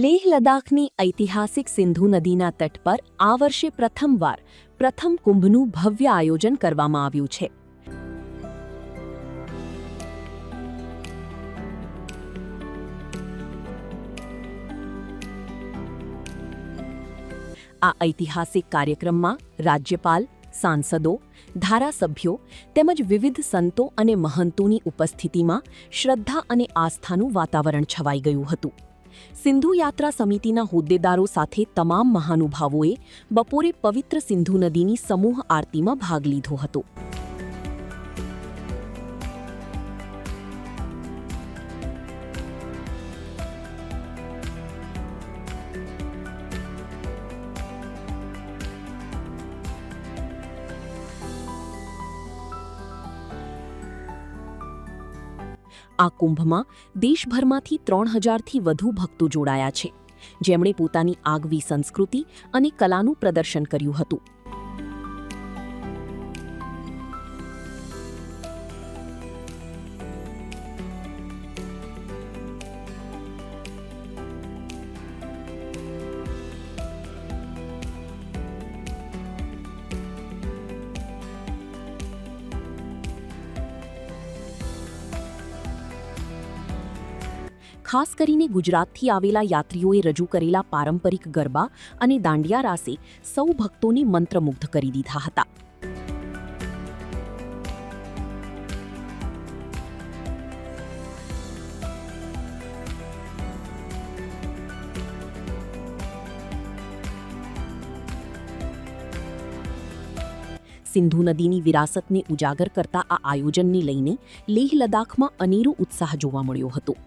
લેહ લદ્દાખની ઐતિહાસિક સિંધુ નદીના તટ પર આ વર્ષે પ્રથમવાર પ્રથમ કુંભનું ભવ્ય આયોજન કરવામાં આવ્યું છે. આ ઐતિહાસિક કાર્યક્રમમાં રાજ્યપાલ, સાંસદો, ધારાસભ્યો તેમજ વિવિધ સંતો અને મહંતોની ઉપસ્થિતિમાં શ્રદ્ધા અને આસ્થાનું વાતાવરણ છવાઈ ગયું હતું. સિંધુ યાત્રા સમિતિના હોદ્દેદારો સાથે તમામ મહાનુભાવોએ બપોરે પવિત્ર સિંધુ નદીની સમૂહ આરતીમાં ભાગ લીધો હતો. આ કુંભમાં દેશભરમાંથી 3000થી વધુ ભક્તો જોડાયા છે, જેમણે પોતાની આગવી સંસ્કૃતિ અને કલાનું પ્રદર્શન કર્યું હતું. ખાસ કરીને ગુજરાતથી આવેલા યાત્રીઓએ રજૂ કરેલા પારંપરિક ગરબા અને દાંડિયા રાસે સૌ ભક્તોને મંત્રમુગ્ધ કરી દીધા હતા. સિંધુ નદીની વિરાસતને ઉજાગર કરતા આ આયોજનને લઈને લેહ લદ્દાખમાં અનેરો ઉત્સાહ જોવા મળ્યો હતો.